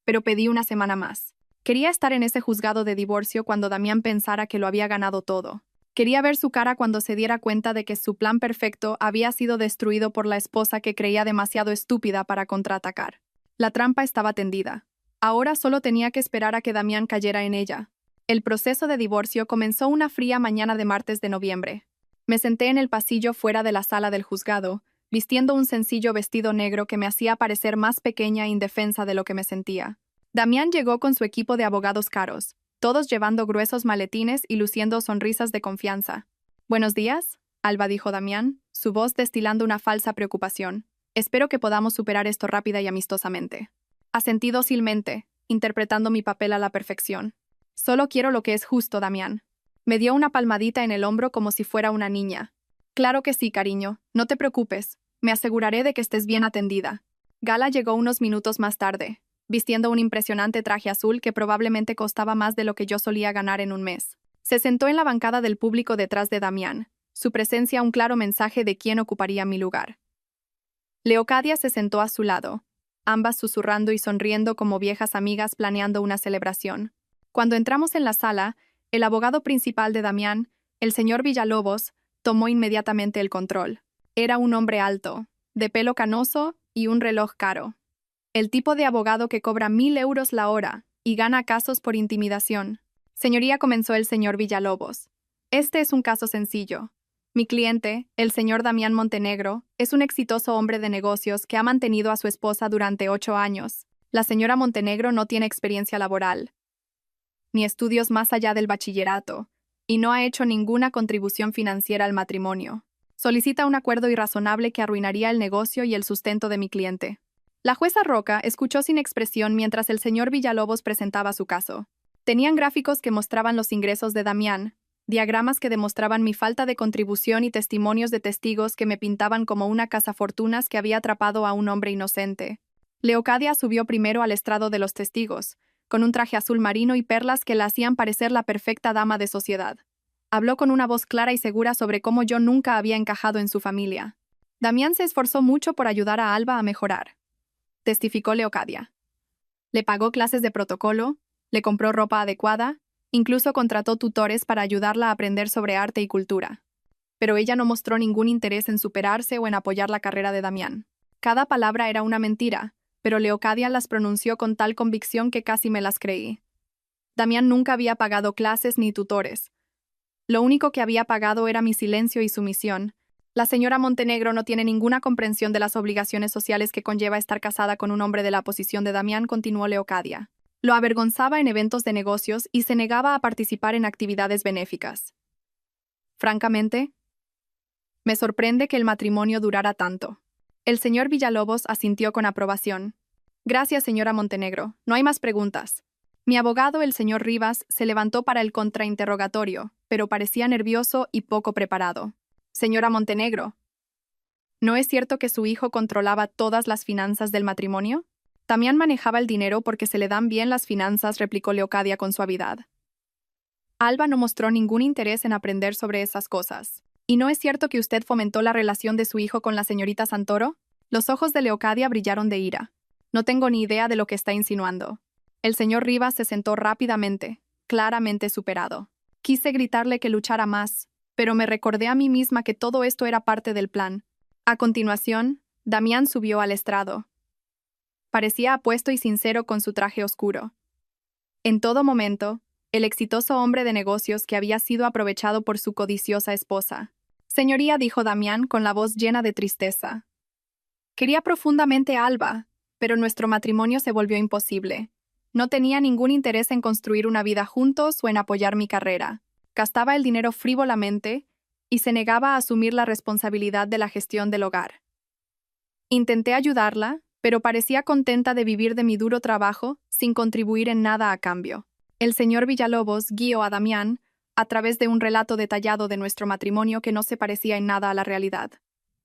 Pero pedí una semana más. Quería estar en ese juzgado de divorcio cuando Damián pensara que lo había ganado todo. Quería ver su cara cuando se diera cuenta de que su plan perfecto había sido destruido por la esposa que creía demasiado estúpida para contraatacar. La trampa estaba tendida. Ahora solo tenía que esperar a que Damián cayera en ella. El proceso de divorcio comenzó una fría mañana de martes de noviembre. Me senté en el pasillo fuera de la sala del juzgado, vistiendo un sencillo vestido negro que me hacía parecer más pequeña e indefensa de lo que me sentía. Damián llegó con su equipo de abogados caros, todos llevando gruesos maletines y luciendo sonrisas de confianza. «Buenos días», Alba, dijo Damián, su voz destilando una falsa preocupación. «Espero que podamos superar esto rápida y amistosamente». Asentí dócilmente, interpretando mi papel a la perfección. «Solo quiero lo que es justo, Damián». Me dio una palmadita en el hombro como si fuera una niña. «Claro que sí, cariño, no te preocupes. Me aseguraré de que estés bien atendida». Gala llegó unos minutos más tarde, vistiendo un impresionante traje azul que probablemente costaba más de lo que yo solía ganar en un mes. Se sentó en la bancada del público detrás de Damián, su presencia un claro mensaje de quién ocuparía mi lugar. Leocadia se sentó a su lado, ambas susurrando y sonriendo como viejas amigas planeando una celebración. Cuando entramos en la sala, el abogado principal de Damián, el señor Villalobos, tomó inmediatamente el control. Era un hombre alto, de pelo canoso y un reloj caro. El tipo de abogado que cobra 1.000 euros la hora y gana casos por intimidación. Señoría, comenzó el señor Villalobos. Este es un caso sencillo. Mi cliente, el señor Damián Montenegro, es un exitoso hombre de negocios que ha mantenido a su esposa durante 8 años. La señora Montenegro no tiene experiencia laboral, ni estudios más allá del bachillerato, y no ha hecho ninguna contribución financiera al matrimonio. Solicita un acuerdo irrazonable que arruinaría el negocio y el sustento de mi cliente. La jueza Roca escuchó sin expresión mientras el señor Villalobos presentaba su caso. Tenían gráficos que mostraban los ingresos de Damián, diagramas que demostraban mi falta de contribución y testimonios de testigos que me pintaban como una cazafortunas que había atrapado a un hombre inocente. Leocadia subió primero al estrado de los testigos, con un traje azul marino y perlas que la hacían parecer la perfecta dama de sociedad. Habló con una voz clara y segura sobre cómo yo nunca había encajado en su familia. Damián se esforzó mucho por ayudar a Alba a mejorar, testificó Leocadia. Le pagó clases de protocolo, le compró ropa adecuada, incluso contrató tutores para ayudarla a aprender sobre arte y cultura. Pero ella no mostró ningún interés en superarse o en apoyar la carrera de Damián. Cada palabra era una mentira, pero Leocadia las pronunció con tal convicción que casi me las creí. Damián nunca había pagado clases ni tutores. Lo único que había pagado era mi silencio y sumisión. La señora Montenegro no tiene ninguna comprensión de las obligaciones sociales que conlleva estar casada con un hombre de la posición de Damián, continuó Leocadia. Lo avergonzaba en eventos de negocios y se negaba a participar en actividades benéficas. Francamente, me sorprende que el matrimonio durara tanto. El señor Villalobos asintió con aprobación. Gracias, señora Montenegro. No hay más preguntas. Mi abogado, el señor Rivas, se levantó para el contrainterrogatorio, pero parecía nervioso y poco preparado. Señora Montenegro, ¿no es cierto que su hijo controlaba todas las finanzas del matrimonio? Damián manejaba el dinero porque se le dan bien las finanzas, replicó Leocadia con suavidad. Alba no mostró ningún interés en aprender sobre esas cosas. ¿Y no es cierto que usted fomentó la relación de su hijo con la señorita Santoro? Los ojos de Leocadia brillaron de ira. No tengo ni idea de lo que está insinuando. El señor Rivas se sentó rápidamente, claramente superado. Quise gritarle que luchara más, pero me recordé a mí misma que todo esto era parte del plan. A continuación, Damián subió al estrado. Parecía apuesto y sincero con su traje oscuro. En todo momento, el exitoso hombre de negocios que había sido aprovechado por su codiciosa esposa. Señoría, dijo Damián con la voz llena de tristeza. Quería profundamente a Alba, pero nuestro matrimonio se volvió imposible. No tenía ningún interés en construir una vida juntos o en apoyar mi carrera. Gastaba el dinero frívolamente y se negaba a asumir la responsabilidad de la gestión del hogar. Intenté ayudarla, pero parecía contenta de vivir de mi duro trabajo sin contribuir en nada a cambio. El señor Villalobos guió a Damián a través de un relato detallado de nuestro matrimonio que no se parecía en nada a la realidad.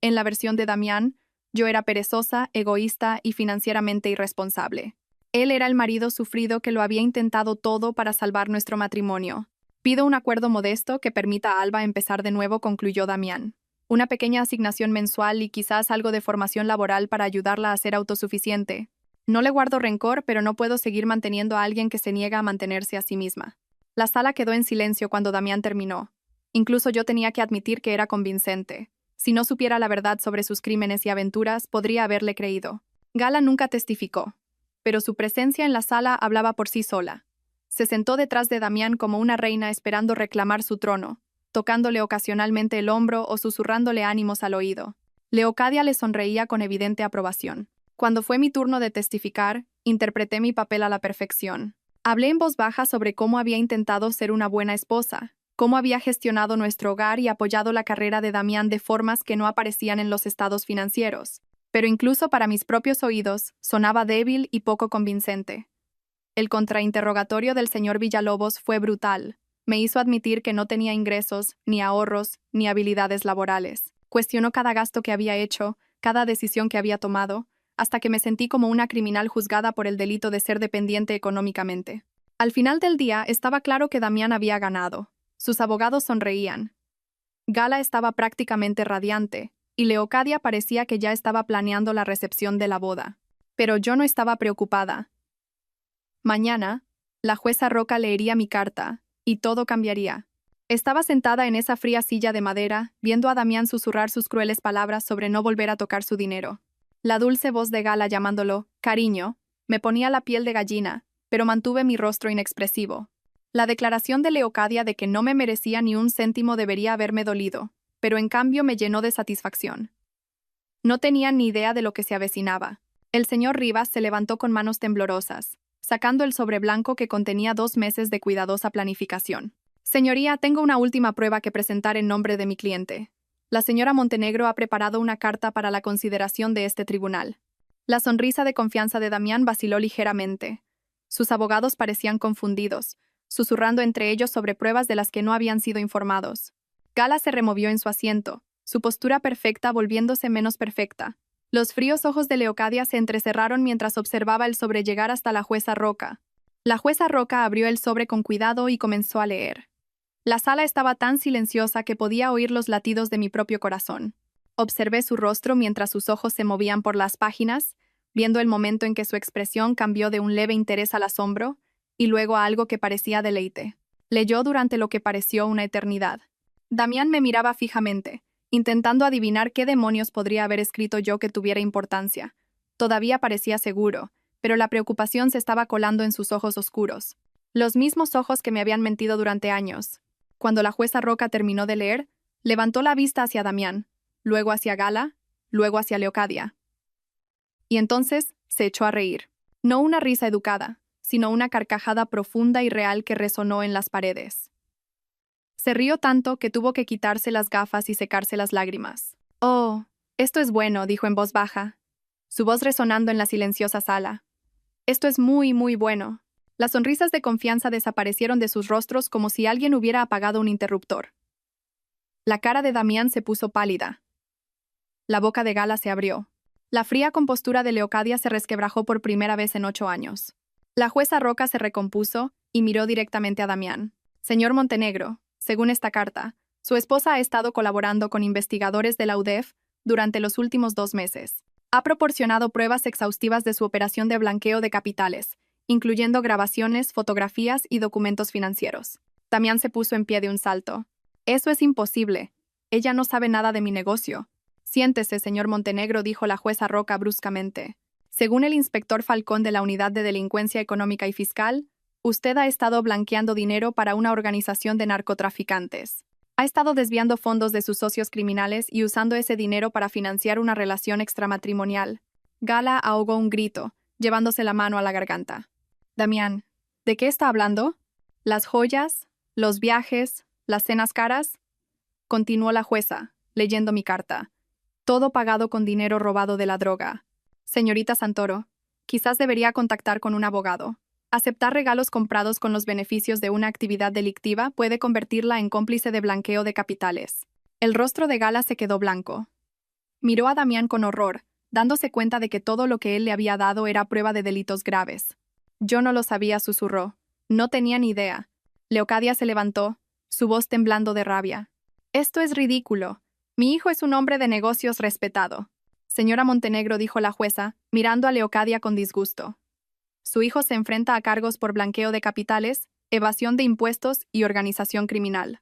En la versión de Damián, yo era perezosa, egoísta y financieramente irresponsable. Él era el marido sufrido que lo había intentado todo para salvar nuestro matrimonio. Pido un acuerdo modesto que permita a Alba empezar de nuevo, concluyó Damián. Una pequeña asignación mensual y quizás algo de formación laboral para ayudarla a ser autosuficiente. No le guardo rencor, pero no puedo seguir manteniendo a alguien que se niega a mantenerse a sí misma. La sala quedó en silencio cuando Damián terminó. Incluso yo tenía que admitir que era convincente. Si no supiera la verdad sobre sus crímenes y aventuras, podría haberle creído. Gala nunca testificó, pero su presencia en la sala hablaba por sí sola. Se sentó detrás de Damián como una reina esperando reclamar su trono, tocándole ocasionalmente el hombro o susurrándole ánimos al oído. Leocadia le sonreía con evidente aprobación. Cuando fue mi turno de testificar, interpreté mi papel a la perfección. Hablé en voz baja sobre cómo había intentado ser una buena esposa, cómo había gestionado nuestro hogar y apoyado la carrera de Damián de formas que no aparecían en los estados financieros. Pero incluso para mis propios oídos, sonaba débil y poco convincente. El contrainterrogatorio del señor Villalobos fue brutal. Me hizo admitir que no tenía ingresos, ni ahorros, ni habilidades laborales. Cuestionó cada gasto que había hecho, cada decisión que había tomado, hasta que me sentí como una criminal juzgada por el delito de ser dependiente económicamente. Al final del día, estaba claro que Damián había ganado. Sus abogados sonreían. Gala estaba prácticamente radiante, y Leocadia parecía que ya estaba planeando la recepción de la boda. Pero yo no estaba preocupada. Mañana, la jueza Roca leería mi carta, y todo cambiaría. Estaba sentada en esa fría silla de madera, viendo a Damián susurrar sus crueles palabras sobre no volver a tocar su dinero. La dulce voz de Gala llamándolo «cariño» me ponía la piel de gallina, pero mantuve mi rostro inexpresivo. La declaración de Leocadia de que no me merecía ni un céntimo debería haberme dolido, pero en cambio me llenó de satisfacción. No tenía ni idea de lo que se avecinaba. El señor Rivas se levantó con manos temblorosas, sacando el sobre blanco que contenía 2 meses de cuidadosa planificación. Señoría, tengo una última prueba que presentar en nombre de mi cliente. La señora Montenegro ha preparado una carta para la consideración de este tribunal. La sonrisa de confianza de Damián vaciló ligeramente. Sus abogados parecían confundidos, susurrando entre ellos sobre pruebas de las que no habían sido informados. Gala se removió en su asiento, su postura perfecta volviéndose menos perfecta. Los fríos ojos de Leocadia se entrecerraron mientras observaba el sobre llegar hasta la jueza Roca. La jueza Roca abrió el sobre con cuidado y comenzó a leer. La sala estaba tan silenciosa que podía oír los latidos de mi propio corazón. Observé su rostro mientras sus ojos se movían por las páginas, viendo el momento en que su expresión cambió de un leve interés al asombro y luego a algo que parecía deleite. Leyó durante lo que pareció una eternidad. Damián me miraba fijamente, intentando adivinar qué demonios podría haber escrito yo que tuviera importancia. Todavía parecía seguro, pero la preocupación se estaba colando en sus ojos oscuros. Los mismos ojos que me habían mentido durante años. Cuando la jueza Roca terminó de leer, levantó la vista hacia Damián, luego hacia Gala, luego hacia Leocadia. Y entonces se echó a reír. No una risa educada, sino una carcajada profunda y real que resonó en las paredes. Se rió tanto que tuvo que quitarse las gafas y secarse las lágrimas. «Oh, esto es bueno», dijo en voz baja, su voz resonando en la silenciosa sala. «Esto es muy, muy bueno». Las sonrisas de confianza desaparecieron de sus rostros como si alguien hubiera apagado un interruptor. La cara de Damián se puso pálida. La boca de Gala se abrió. La fría compostura de Leocadia se resquebrajó por primera vez en 8 años. La jueza Roca se recompuso y miró directamente a Damián. «Señor Montenegro, según esta carta, su esposa ha estado colaborando con investigadores de la UDEF durante los últimos 2 meses. Ha proporcionado pruebas exhaustivas de su operación de blanqueo de capitales, incluyendo grabaciones, fotografías y documentos financieros». Damián se puso en pie de un salto. «Eso es imposible. Ella no sabe nada de mi negocio». «Siéntese, señor Montenegro», dijo la jueza Roca bruscamente. «Según el inspector Falcón de la Unidad de Delincuencia Económica y Fiscal, usted ha estado blanqueando dinero para una organización de narcotraficantes. Ha estado desviando fondos de sus socios criminales y usando ese dinero para financiar una relación extramatrimonial». Gala ahogó un grito, llevándose la mano a la garganta. «Damián, ¿de qué está hablando? ¿Las joyas? ¿Los viajes? ¿Las cenas caras?», continuó la jueza, leyendo mi carta. «Todo pagado con dinero robado de la droga. Señorita Santoro, quizás debería contactar con un abogado. Aceptar regalos comprados con los beneficios de una actividad delictiva puede convertirla en cómplice de blanqueo de capitales». El rostro de Gala se quedó blanco. Miró a Damián con horror, dándose cuenta de que todo lo que él le había dado era prueba de delitos graves. «Yo no lo sabía», susurró. «No tenía ni idea». Leocadia se levantó, su voz temblando de rabia. «Esto es ridículo. Mi hijo es un hombre de negocios respetado». «Señora Montenegro», dijo la jueza, mirando a Leocadia con disgusto. «Su hijo se enfrenta a cargos por blanqueo de capitales, evasión de impuestos y organización criminal.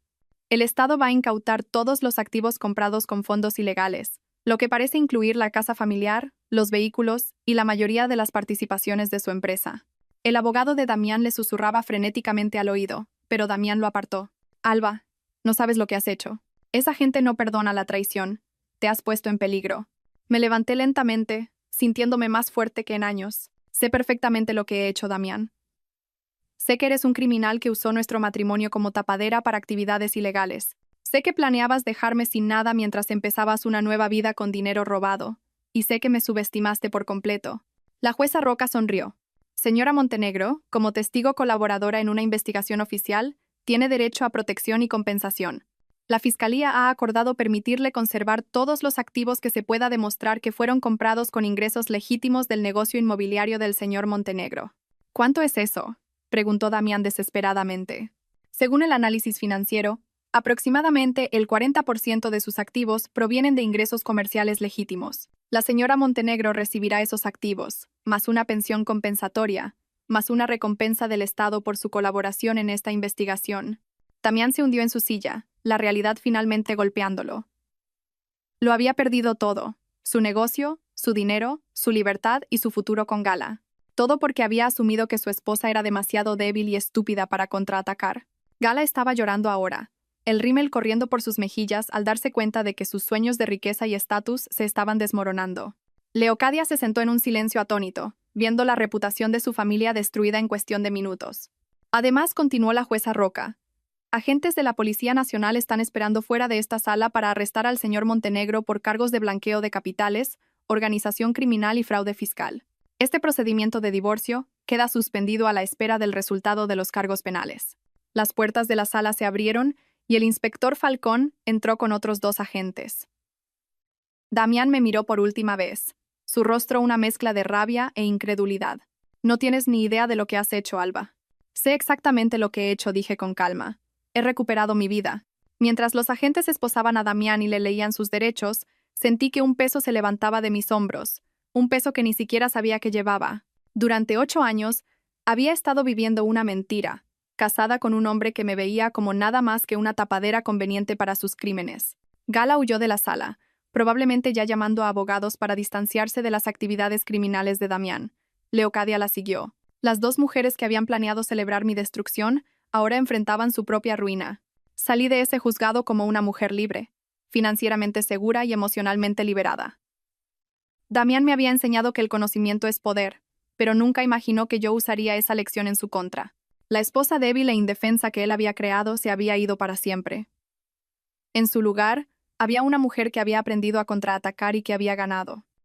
El Estado va a incautar todos los activos comprados con fondos ilegales, lo que parece incluir la casa familiar, los vehículos y la mayoría de las participaciones de su empresa». El abogado de Damián le susurraba frenéticamente al oído, pero Damián lo apartó. «Alba, no sabes lo que has hecho. Esa gente no perdona la traición. Te has puesto en peligro». Me levanté lentamente, sintiéndome más fuerte que en años. «Sé perfectamente lo que he hecho, Damián. Sé que eres un criminal que usó nuestro matrimonio como tapadera para actividades ilegales. Sé que planeabas dejarme sin nada mientras empezabas una nueva vida con dinero robado. Y sé que me subestimaste por completo». La jueza Roca sonrió. «Señora Montenegro, como testigo colaboradora en una investigación oficial, tiene derecho a protección y compensación. La Fiscalía ha acordado permitirle conservar todos los activos que se pueda demostrar que fueron comprados con ingresos legítimos del negocio inmobiliario del señor Montenegro». «¿Cuánto es eso?», preguntó Damián desesperadamente. «Según el análisis financiero, aproximadamente el 40% de sus activos provienen de ingresos comerciales legítimos. La señora Montenegro recibirá esos activos, más una pensión compensatoria, más una recompensa del Estado por su colaboración en esta investigación». Damián se hundió en su silla, la realidad finalmente golpeándolo. Lo había perdido todo: su negocio, su dinero, su libertad y su futuro con Gala. Todo porque había asumido que su esposa era demasiado débil y estúpida para contraatacar. Gala estaba llorando ahora, el rímel corriendo por sus mejillas al darse cuenta de que sus sueños de riqueza y estatus se estaban desmoronando. Leocadia se sentó en un silencio atónito, viendo la reputación de su familia destruida en cuestión de minutos. Además, continuó la jueza Roca, agentes de la Policía Nacional están esperando fuera de esta sala para arrestar al señor Montenegro por cargos de blanqueo de capitales, organización criminal y fraude fiscal. Este procedimiento de divorcio queda suspendido a la espera del resultado de los cargos penales». Las puertas de la sala se abrieron y el inspector Falcón entró con otros 2 agentes. Damián me miró por última vez. su rostro una mezcla de rabia e incredulidad. No tienes ni idea de lo que has hecho, Alba. Sé exactamente lo que he hecho, dije con calma. He recuperado mi vida. Mientras los agentes esposaban a Damián y le leían sus derechos, sentí que un peso se levantaba de mis hombros, un peso que ni siquiera sabía que llevaba. Durante 8 años, había estado viviendo una mentira, casada con un hombre que me veía como nada más que una tapadera conveniente para sus crímenes. Gala huyó de la sala, probablemente ya llamando a abogados para distanciarse de las actividades criminales de Damián. Leocadia la siguió. Las 2 mujeres que habían planeado celebrar mi destrucción ahora enfrentaban su propia ruina. Salí de ese juzgado como una mujer libre, financieramente segura y emocionalmente liberada. Damián me había enseñado que el conocimiento es poder, pero nunca imaginó que yo usaría esa lección en su contra. La esposa débil e indefensa que él había creado se había ido para siempre. En su lugar, había una mujer que había aprendido a contraatacar y que había ganado.